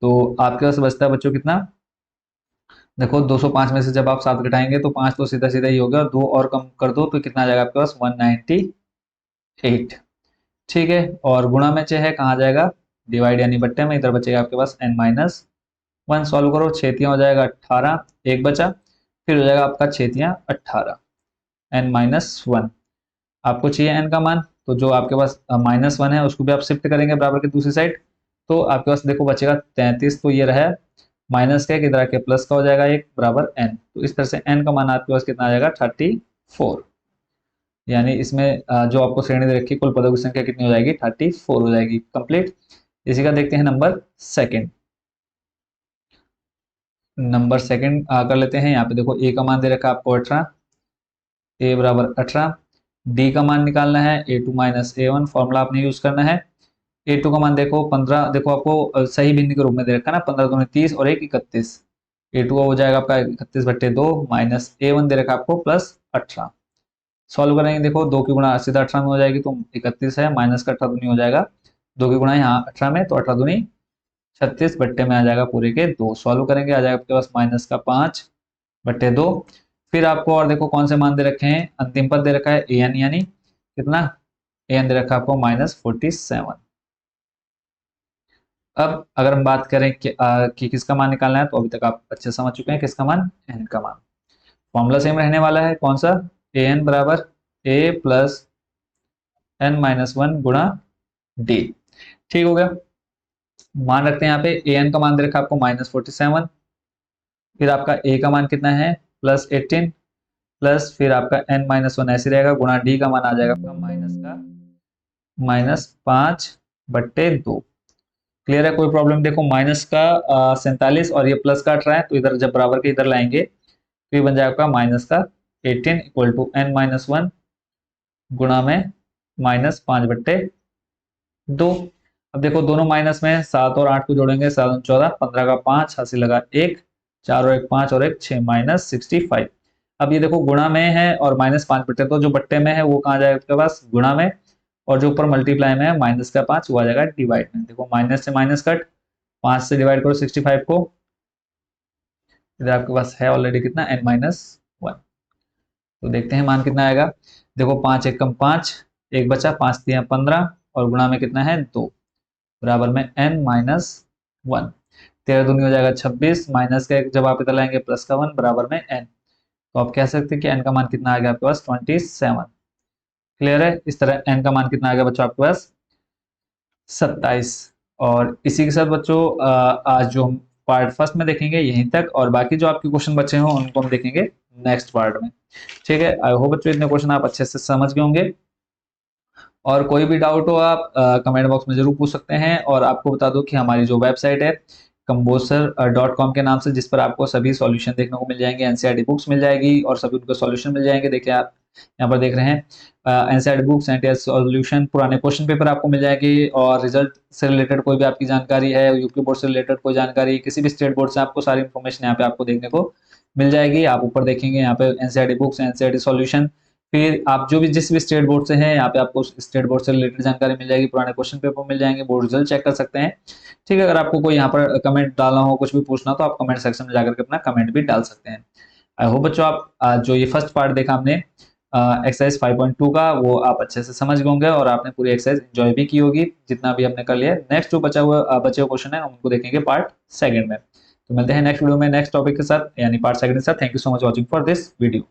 तो आपके पास बचता है बच्चों कितना, देखो 205 में से जब आप 7 घटाएंगे तो 5 तो सीधा सीधा ही हो गया, और 2 और कम कर दो तो कितना आ जाएगा आपके पास 198, ठीक है। और गुणा में 6 है, कहाँ जाएगा डिवाइड यानी बट्टे में, इधर बचेगा आपके पास n माइनस 1, सॉल्व करो, 6 हो जाएगा 18, एक बचा, फिर हो जाएगा आपका 6 18, n माइनस 1। आपको चाहिए n का मान, तो जो आपके पास माइनस 1 है उसको भी आप शिफ्ट करेंगे बराबर की दूसरी साइड, तो आपके पास देखो बचेगा 33, तो ये रहा माइनस का, इधर आके प्लस का हो जाएगा एक बराबर n, तो इस तरह से n का मान आपके पास कितना आ जाएगा 34, यानी इसमें जो आपको श्रेणी दे रखी कुल पदों की संख्या कितनी हो जाएगी 34 हो जाएगी, कंप्लीट। इसी का देखते हैं नंबर सेकंड। नंबर सेकंड कर लेते हैं। यहाँ पे देखो ए का मान दे रखा है आपको 18, ए बराबर 18, डी का मान निकालना है A2 माइनस A1, फॉर्मूला आपने यूज करना है। A2 का मान देखो 15, देखो आपको सही भिन्न के रूप में दे रखा है ना, 15 दूनी 30 और 1 31, A2 हो जाएगा आपका 31/2 माइनस A1 दे रखा आपको प्लस 18। सॉल्व करेंगे, देखो 2 की गुणा सीधा 18 में हो जाएगी, तो 31 है, माइनस का 18 दूनी हो जाएगा 2 की गुणा यहाँ 18 में, तो 18 दूनी 36 बट्टे में आ जाएगा पूरे के 2। सॉल्व करेंगे, आ जाएगा आपके पास माइनस का 5/2। फिर आपको और देखो कौन से मान दे रखे हैं, अंतिम पद दे रखा है an, यानी कितना an दे रखा है आपको -47। अब अगर हम बात करें कि किसका मान निकालना है, तो अभी तक आप अच्छे समझ चुके हैं किसका मान, n का मान। फॉर्मूला सेम रहने वाला है, कौन सा an बराबर a प्लस n माइनस 1 गुणा d, ठीक हो गया। मान रखते हैं यहाँ पे an का मान दे रखा है आपको -47, फिर आपका a का मान कितना है +18, प्लस फिर आपका n माइनस 1 ऐसे रहेगा, गुणा d का मान आ जाएगा आपका -5/2। क्लियर है, कोई प्रॉब्लम, देखो माइनस का 47 और ये प्लस का 18 है, तो इधर जब बराबर के इधर लाएंगे तो ये बन जाएगा आपका माइनस का 18 इक्वल टू n माइनस 1 गुणा में -5/2। अब देखो दोनों माइनस में 7 और 8 को जोड़ेंगे, 7 और 14, 15 का 5, हासिल लगा 1, 4 और 1 5 और 1 6, -65। अब ये देखो गुणा में है और -5/2, तो जो बट्टे में है वो कहाँ जाएगा आपके पास गुणा में, और जो ऊपर मल्टीप्लाई में है माइनस का 5 वो आ जाएगा डिवाइड में। देखो माइनस से माइनस कट, 5 से डिवाइड करो 65 को, इधर आपके पास है ऑलरेडी कितना n माइनस 1, तो देखते हैं मान कितना आएगा। देखो 5 एक कम 5, एक बचा, 5 3 15, और गुणा में कितना है 2, बराबर में n माइनस 1, 13 दूनी हो जाएगा 26, माइनस का एक जब आप इधर लाएंगे प्लस का 1 बराबर में n, तो आप कह सकते हैं कि n का मान कितना आ गया आपके पास 27। क्लियर है, इस तरह n का मान कितना आ गया बच्चों आपके पास 27। और इसी के साथ बच्चों आज जो हम पार्ट फर्स्ट में देखेंगे यहीं तक, और बाकी जो आपके क्वेश्चन बचे हों उनको हम देखेंगे नेक्स्ट पार्ट में, ठीक है। आई होप बच्चों इतने क्वेश्चन आप अच्छे से समझ गए होंगे, और कोई भी डाउट हो आप कमेंट बॉक्स में जरूर पूछ सकते हैं। और आपको बता दो कि हमारी जो वेबसाइट है composer.com के नाम से, जिस पर आपको सभी सॉल्यूशन देखने को मिल जाएंगे, एनसीईआरटी बुक्स मिल जाएगी और सभी उनके सॉल्यूशन मिल जाएंगे। देखिए आप यहाँ पर देख रहे हैं एनसीईआरटी बुक्स, एनटीआर सॉल्यूशन, पुराने क्वेश्चन पेपर आपको मिल जाएंगे, और रिजल्ट से रिलेटेड कोई भी आपकी जानकारी है, यूपी बोर्ड से रिलेटेड कोई जानकारी, किसी भी स्टेट बोर्ड से, आपको सारी इन्फॉर्मेशन यहाँ पे आपको देखने को मिल जाएगी। आप ऊपर देखेंगे यहाँ पे एनसीईआरटी बुक्स, एनसीईआरटी सॉल्यूशन, फिर आप जो भी जिस भी स्टेट बोर्ड से हैं, यहाँ पे आपको स्टेट बोर्ड से रिलेटेड जानकारी मिल जाएगी, पुराने क्वेश्चन पेपर मिल जाएंगे, बोर्ड रिजल्ट चेक कर सकते हैं। ठीक है, अगर आपको कोई यहाँ पर कमेंट डालना हो, कुछ भी पूछना, तो आप कमेंट सेक्शन में जाकर के अपना कमेंट भी डाल सकते हैं। आई होप बच्चों आप जो ये फर्स्ट पार्ट देखा हमने एक्सरसाइज 5.2 का, वो आप अच्छे से समझ गए होंगे और आपने पूरी एक्सरसाइज एंजॉय भी की होगी जितना भी हमने कर लिया। नेक्स्ट जो बचे हुए क्वेश्चन है उनको देखेंगे पार्ट सेकंड में। तो मिलते हैं नेक्स्ट वीडियो में नेक्स्ट टॉपिक के साथ, यानी पार्ट सेकंड के साथ। Thank you so much watching for this video.